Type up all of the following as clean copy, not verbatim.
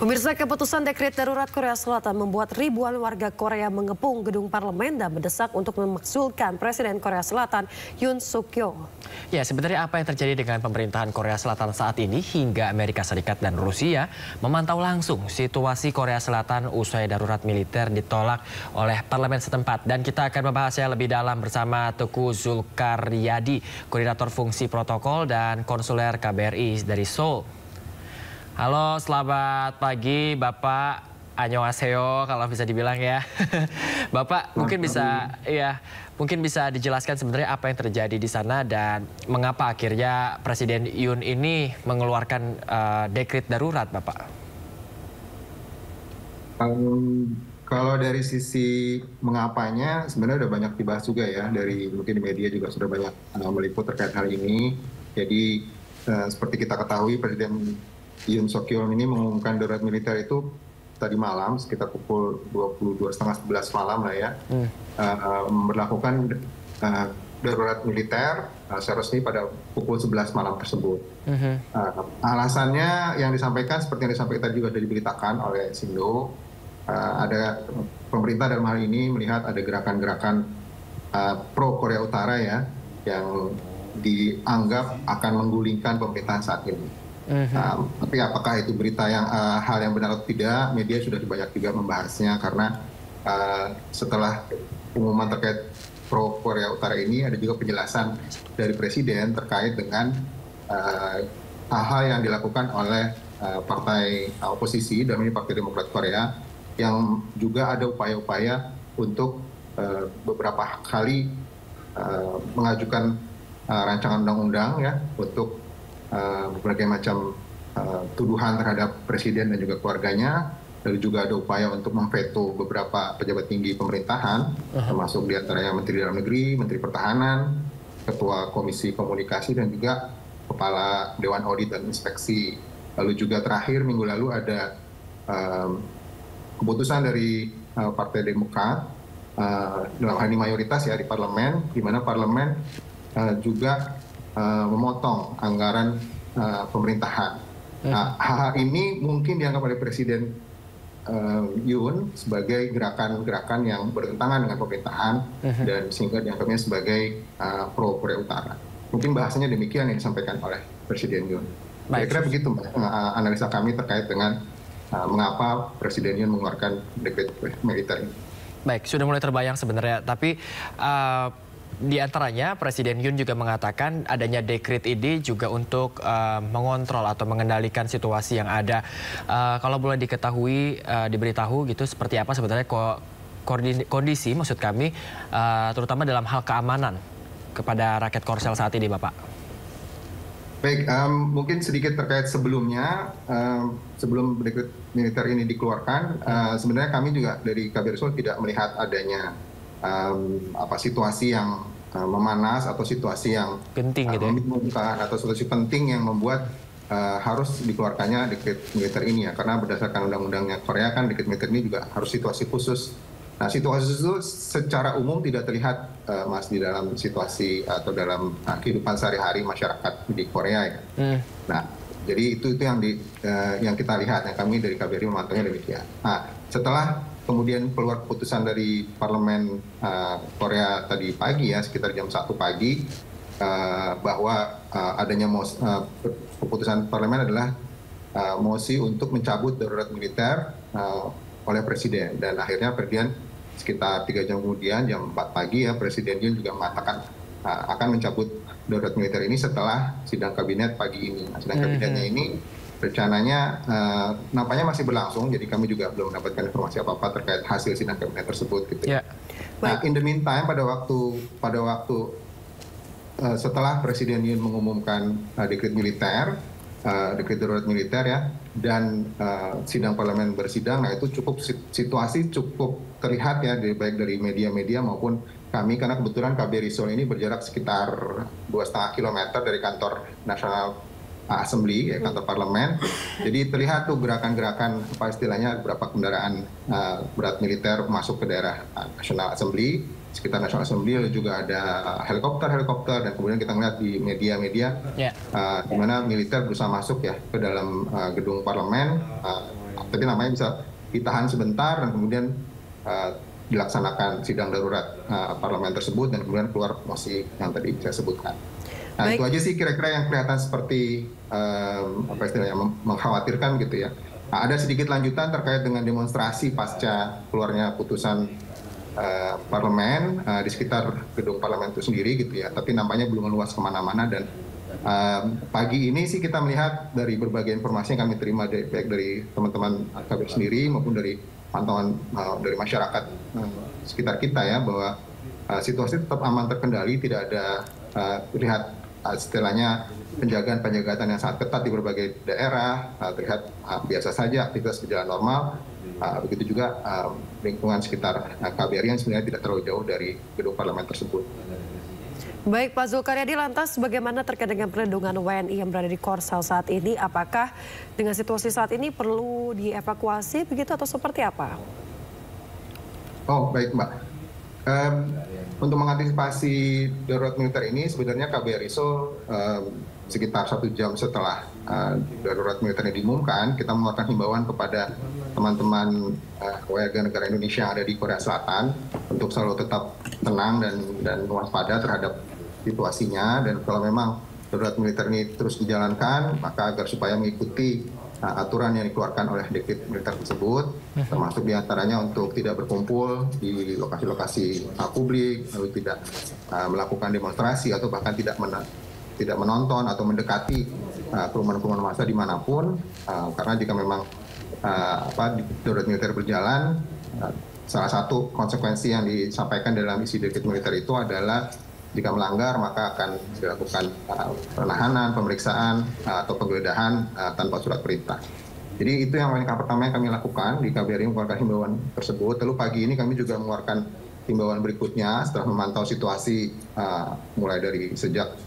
Pemirsa, keputusan dekret darurat Korea Selatan membuat ribuan warga Korea mengepung gedung parlemen dan mendesak untuk memakzulkan Presiden Korea Selatan Yoon Suk Yeol. Ya, sebenarnya apa yang terjadi dengan pemerintahan Korea Selatan saat ini hingga Amerika Serikat dan Rusia memantau langsung situasi Korea Selatan usai darurat militer ditolak oleh parlemen setempat. Dan kita akan membahasnya lebih dalam bersama Teguh Zulkaryadi, Koordinator Fungsi Protokol dan Konsuler KBRI dari Seoul. Halo, selamat pagi Bapak. Annyeonghaseyo kalau bisa dibilang ya. Bapak mungkin bisa dijelaskan sebenarnya apa yang terjadi di sana dan mengapa akhirnya Presiden Yoon ini mengeluarkan dekret darurat, Bapak. Kalau dari sisi mengapanya sebenarnya udah banyak dibahas juga ya, dari mungkin di media juga sudah banyak meliput terkait hal ini. Jadi seperti kita ketahui Presiden Yoon Suk Yeol ini mengumumkan darurat militer itu tadi malam sekitar pukul 22.30 11 malam lah ya, memberlakukan darurat militer secara resmi pada pukul 11 malam tersebut. Alasannya yang disampaikan seperti yang disampaikan tadi juga sudah diberitakan oleh Sindo, ada pemerintah dalam hal ini melihat ada gerakan-gerakan pro Korea Utara ya yang dianggap akan menggulingkan pemerintahan saat ini. Tapi apakah itu berita yang hal yang benar atau tidak, media sudah banyak juga membahasnya karena setelah pengumuman terkait pro Korea Utara ini ada juga penjelasan dari Presiden terkait dengan hal-hal yang dilakukan oleh partai oposisi, dalam ini Partai Demokrat Korea, yang juga ada upaya-upaya untuk beberapa kali mengajukan rancangan undang-undang ya untuk berbagai macam tuduhan terhadap Presiden dan juga keluarganya. Lalu juga ada upaya untuk memveto beberapa pejabat tinggi pemerintahan, termasuk diantaranya Menteri Dalam Negeri, Menteri Pertahanan, Ketua Komisi Komunikasi, dan juga Kepala Dewan Audit dan Inspeksi. Lalu juga terakhir minggu lalu ada keputusan dari Partai Demokrat, dalam hal ini mayoritas ya di parlemen, di mana parlemen juga memotong anggaran pemerintahan. Nah, hal ini mungkin dianggap oleh Presiden Yoon sebagai gerakan-gerakan yang bertentangan dengan pemerintahan dan sehingga dianggapnya sebagai pro Korea Utara. Mungkin bahasanya demikian yang disampaikan oleh Presiden Yoon. Kira-kira begitu Mbak, analisa kami terkait dengan mengapa Presiden Yoon mengeluarkan dekret militer ini. Baik, sudah mulai terbayang sebenarnya, tapi di antaranya Presiden Yoon juga mengatakan adanya dekret ini juga untuk mengontrol atau mengendalikan situasi yang ada. Kalau boleh diketahui, diberitahu gitu seperti apa sebenarnya kondisi maksud kami, terutama dalam hal keamanan kepada rakyat Korsel saat ini, Bapak. Baik, mungkin sedikit terkait sebelumnya, sebelum dekret militer ini dikeluarkan, sebenarnya kami juga dari KBRI Seoul tidak melihat adanya situasi yang memanas atau situasi yang penting gitu ya? Atau situasi penting yang membuat harus dikeluarkannya dekret militer ini ya, karena berdasarkan undang-undangnya Korea kan dekret militer ini juga harus situasi khusus. Nah, situasi itu secara umum tidak terlihat Mas di dalam situasi atau dalam kehidupan sehari-hari masyarakat di Korea ya. Nah, jadi itu yang kita lihat, yang kami dari KBRI memantaunya demikian. Nah, setelah kemudian keluar keputusan dari parlemen Korea tadi pagi ya, sekitar jam 1 pagi, bahwa adanya keputusan parlemen adalah mosi untuk mencabut darurat militer oleh Presiden. Dan akhirnya Presiden sekitar 3 jam kemudian, jam 4 pagi ya, Presiden Yoon juga mengatakan akan mencabut darurat militer ini setelah sidang kabinet pagi ini. Nah, sidang kabinetnya ini rencananya nampaknya masih berlangsung, jadi kami juga belum mendapatkan informasi apa-apa terkait hasil sidang kabinet tersebut gitu. Yeah. Nah, in the meantime pada waktu setelah Presiden Yoon mengumumkan dekret militer, dekret darurat militer ya, dan sidang parlemen bersidang, nah itu situasi cukup terlihat ya, baik dari media-media maupun kami, karena kebetulan KBRI Seoul ini berjarak sekitar 2,5 kilometer dari kantor National Assembly, ya, kantor parlemen. Jadi terlihat tuh gerakan-gerakan, apa istilahnya, beberapa kendaraan berat militer masuk ke daerah National Assembly, sekitar National Assembly, lalu juga ada helikopter, dan kemudian kita melihat di media-media di mana militer berusaha masuk ya ke dalam gedung parlemen, Tapi namanya bisa ditahan sebentar dan kemudian dilaksanakan sidang darurat parlemen tersebut dan kemudian keluar mosi yang tadi saya sebutkan. Nah, itu aja sih kira-kira yang kelihatan seperti apa istilahnya mengkhawatirkan gitu ya. Nah, ada sedikit lanjutan terkait dengan demonstrasi pasca keluarnya putusan parlemen di sekitar gedung parlemen itu sendiri gitu ya. Tapi nampaknya belum meluas kemana-mana dan pagi ini sih kita melihat dari berbagai informasi yang kami terima baik dari teman-teman KBRI sendiri maupun dari pantauan dari masyarakat sekitar kita ya bahwa situasi tetap aman terkendali, tidak ada terlihat istilahnya penjagaan yang sangat ketat di berbagai daerah, terlihat biasa saja aktivitas berjalan normal. Begitu juga lingkungan sekitar KBRI yang sebenarnya tidak terlalu jauh dari gedung parlemen tersebut. Baik Pak Zulkaryadi, lantas bagaimana terkait dengan perlindungan WNI yang berada di Korsel saat ini? Apakah dengan situasi saat ini perlu dievakuasi begitu atau seperti apa? Oh baik Mbak, untuk mengantisipasi darurat militer ini sebenarnya KBRI Seoul sekitar 1 jam setelah darurat militer ini diumumkan, kita mengeluarkan himbauan kepada teman-teman warga negara Indonesia yang ada di Korea Selatan untuk selalu tetap tenang dan waspada terhadap situasinya, dan kalau memang darurat militer ini terus dijalankan maka agar supaya mengikuti aturan yang dikeluarkan oleh dekret militer tersebut, termasuk diantaranya untuk tidak berkumpul di lokasi-lokasi publik, lalu tidak melakukan demonstrasi atau bahkan tidak menonton atau mendekati kerumunan-kerumunan massa dimanapun, karena jika memang darurat militer berjalan, salah satu konsekuensi yang disampaikan dalam isi dekret militer itu adalah jika melanggar maka akan dilakukan penahanan, pemeriksaan atau penggeledahan tanpa surat perintah. Jadi itu yang langkah pertama yang kami lakukan di KBRI, mengeluarkan himbauan tersebut. Lalu pagi ini kami juga mengeluarkan himbauan berikutnya setelah memantau situasi mulai dari sejak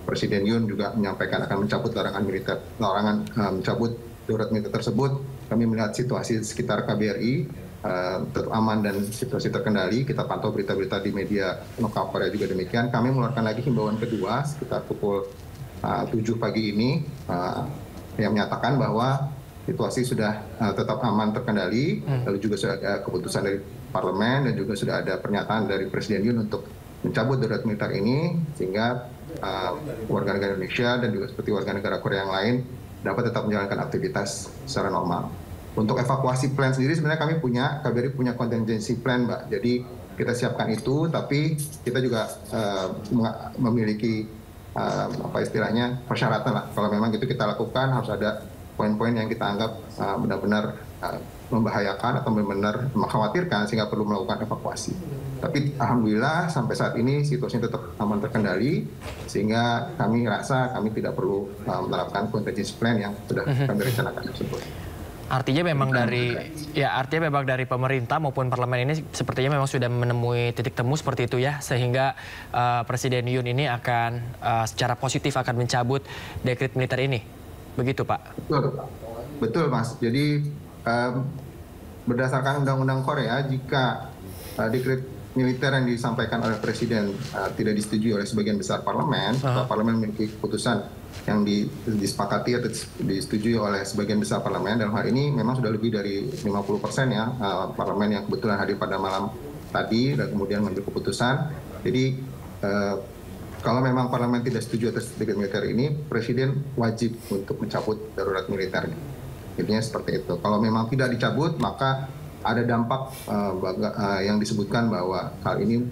Presiden Yoon juga menyampaikan akan mencabut larangan mencabut darurat militer tersebut. Kami melihat situasi di sekitar KBRI tetap aman dan situasi terkendali. Kita pantau berita-berita di media lokal Korea juga demikian. Kami mengeluarkan lagi himbauan kedua sekitar pukul 7 pagi ini yang menyatakan bahwa situasi sudah tetap aman terkendali. Lalu juga sudah ada keputusan dari parlemen dan juga sudah ada pernyataan dari Presiden Yoon untuk mencabut darurat militer ini, sehingga warga negara Indonesia dan juga seperti warga negara Korea yang lain dapat tetap menjalankan aktivitas secara normal. Untuk evakuasi plan sendiri sebenarnya KBRI punya contingency plan, Mbak. Jadi kita siapkan itu, tapi kita juga memiliki persyaratan lah. Kalau memang itu kita lakukan harus ada poin-poin yang kita anggap benar-benar membahayakan atau benar-benar mengkhawatirkan sehingga perlu melakukan evakuasi. Tapi alhamdulillah sampai saat ini situasinya tetap aman terkendali, sehingga kami rasa kami tidak perlu menerapkan contingency plan yang sudah kami rencanakan tersebut. Artinya memang dari pemerintah maupun parlemen ini sepertinya memang sudah menemui titik temu seperti itu ya, sehingga Presiden Yoon ini akan secara positif akan mencabut dekret militer ini. Begitu, Pak? Betul, Mas. Jadi berdasarkan Undang-Undang Korea, jika dekret militer yang disampaikan oleh Presiden tidak disetujui oleh sebagian besar parlemen, atau parlemen memiliki keputusan yang disepakati atau disetujui oleh sebagian besar parlemen, dalam hal ini memang sudah lebih dari 50% ya parlemen yang kebetulan hadir pada malam tadi dan kemudian mengambil keputusan. Jadi kalau memang parlemen tidak setuju atas dekret militer ini, Presiden wajib untuk mencabut darurat militernya. Intinya seperti itu. Kalau memang tidak dicabut, maka ada dampak yang disebutkan bahwa hal ini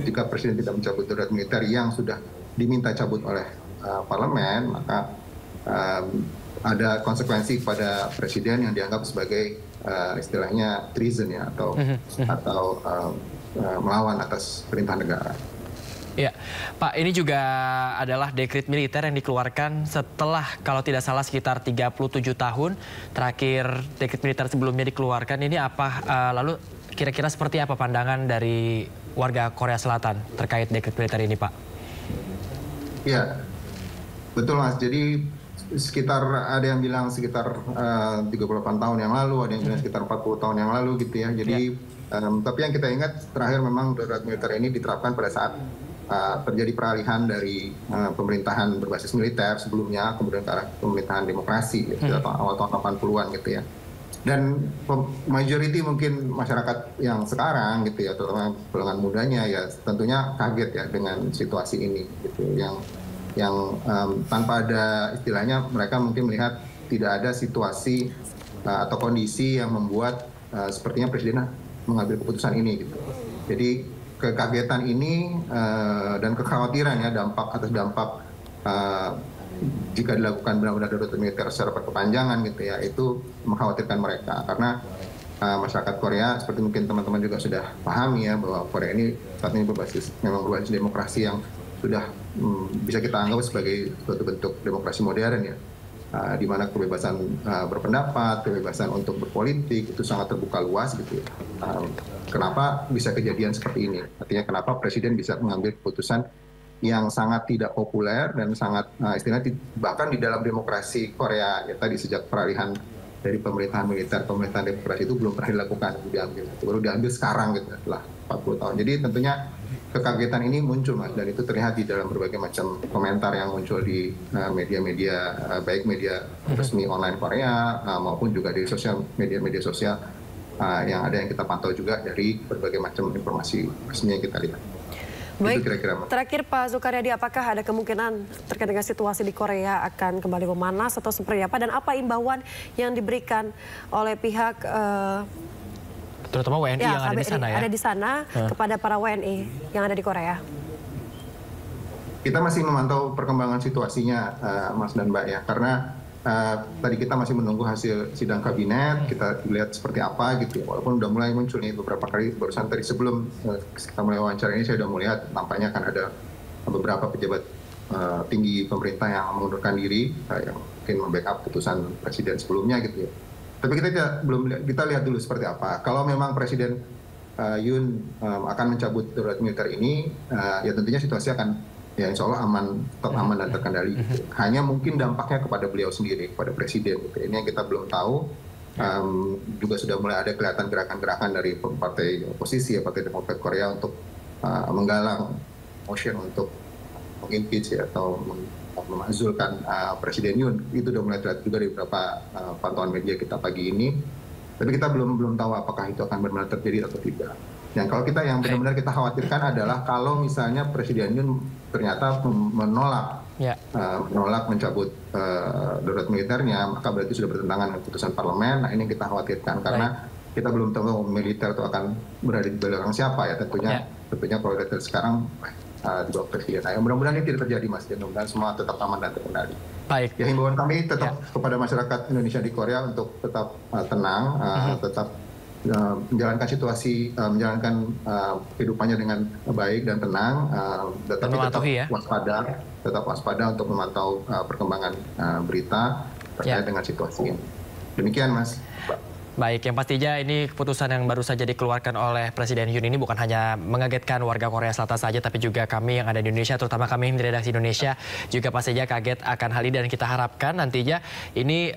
jika Presiden tidak mencabut darurat militer yang sudah diminta cabut oleh parlemen, maka ada konsekuensi pada Presiden yang dianggap sebagai istilahnya treason ya, atau melawan atas perintah negara. Ya, Pak, ini juga adalah dekret militer yang dikeluarkan setelah, kalau tidak salah, sekitar 37 tahun terakhir dekret militer sebelumnya dikeluarkan. Ini apa, lalu kira-kira seperti apa pandangan dari warga Korea Selatan terkait dekret militer ini, Pak? Ya, betul Mas. Jadi sekitar ada yang bilang sekitar 38 tahun yang lalu, ada yang bilang sekitar 40 tahun yang lalu gitu ya. Jadi, tapi yang kita ingat terakhir memang darurat militer ini diterapkan pada saat terjadi peralihan dari pemerintahan berbasis militer sebelumnya kemudian ke arah pemerintahan demokrasi gitu, atau awal tahun 80-an gitu ya. Dan majority mungkin masyarakat yang sekarang gitu ya, terutama golongan mudanya ya tentunya kaget ya dengan situasi ini gitu. Yang tanpa ada istilahnya mereka mungkin melihat tidak ada situasi atau kondisi yang membuat sepertinya Presiden mengambil keputusan ini gitu. Jadi kekagetan ini dan kekhawatiran ya dampak jika dilakukan benar-benar darurat militer secara berkepanjangan gitu ya, itu mengkhawatirkan mereka karena masyarakat Korea seperti mungkin teman-teman juga sudah pahami ya bahwa Korea ini saat ini memang berbasis demokrasi yang sudah bisa kita anggap sebagai suatu bentuk demokrasi modern ya, di mana kebebasan berpendapat, kebebasan untuk berpolitik itu sangat terbuka luas gitu ya. Kenapa bisa kejadian seperti ini? Artinya kenapa Presiden bisa mengambil keputusan yang sangat tidak populer dan sangat istilahnya bahkan di dalam demokrasi Korea ya tadi sejak peralihan dari pemerintahan militer pemerintahan demokrasi itu belum pernah dilakukan, baru diambil sekarang gitu setelah 40 tahun. Jadi tentunya kekagetan ini muncul Mas, dan itu terlihat di dalam berbagai macam komentar yang muncul di media-media baik media resmi online Korea maupun juga di media sosial yang ada yang kita pantau juga dari berbagai macam informasi resmi yang kita lihat. Baik, terakhir Pak Zulkaryadi, apakah ada kemungkinan terkait dengan situasi di Korea akan kembali memanas atau seperti apa? Dan apa imbauan yang diberikan oleh pihak terutama WNI yang ada di sana ya? Ada di sana kepada para WNI yang ada di Korea? Kita masih memantau perkembangan situasinya, Mas dan Mbak ya, karena tadi kita masih menunggu hasil sidang kabinet, kita lihat seperti apa gitu ya. Walaupun udah mulai muncul nih beberapa kali, barusan tadi sebelum kita mulai wawancara ini saya udah melihat nampaknya akan ada beberapa pejabat tinggi pemerintah yang mengundurkan diri, yang mungkin membackup keputusan Presiden sebelumnya gitu ya. Tapi kita lihat dulu seperti apa. Kalau memang Presiden Yoon akan mencabut darurat militer ini, ya tentunya situasi akan ya insya Allah tetap aman dan terkendali. Gitu. Hanya mungkin dampaknya kepada beliau sendiri, kepada Presiden. Gitu. Ini yang kita belum tahu. Juga sudah mulai ada kelihatan gerakan-gerakan dari partai oposisi, ya, Partai Demokrat Korea untuk menggalang motion untuk mengimpeach ya, atau memakzulkan Presiden Yoon. Itu sudah mulai terlihat juga di beberapa pantauan media kita pagi ini. Tapi kita belum tahu apakah itu akan benar-benar terjadi atau tidak. Yang kalau kita yang benar-benar kita khawatirkan adalah kalau misalnya Presiden Yoon ternyata menolak mencabut darurat militernya, maka berarti sudah bertentangan dengan putusan parlemen. Nah ini yang kita khawatirkan karena kita belum tahu militer itu akan berada di belakang siapa ya. Tentunya kalau dari sekarang di bawah Presiden. Nah, mudah-mudahan ini tidak terjadi Mas. Mudah-mudahan semua tetap aman dan terkendali. Baik. Ya himbauan kami tetap kepada masyarakat Indonesia di Korea untuk tetap tenang, tetap menjalankan kehidupannya dengan baik dan tenang, tetapi tetap waspada untuk memantau perkembangan berita terkait dengan situasi ini. Demikian Mas. Baik, yang pastinya ini keputusan yang baru saja dikeluarkan oleh Presiden Yoon ini bukan hanya mengagetkan warga Korea Selatan saja, tapi juga kami yang ada di Indonesia, terutama kami di redaksi Indonesia, juga pastinya kaget akan hal ini. Dan kita harapkan nantinya ini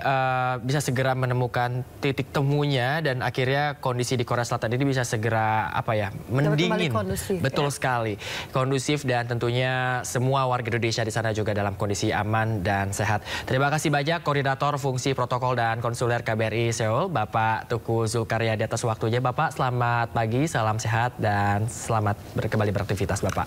bisa segera menemukan titik temunya dan akhirnya kondisi di Korea Selatan ini bisa segera mendingin. Betul sekali, kondusif, dan tentunya semua warga Indonesia di sana juga dalam kondisi aman dan sehat. Terima kasih banyak Koordinator Fungsi Protokol dan Konsuler KBRI Seoul, Bapak Teguh Zulkaryadi atas waktunya. Bapak, selamat pagi, salam sehat, dan selamat kembali beraktivitas Bapak.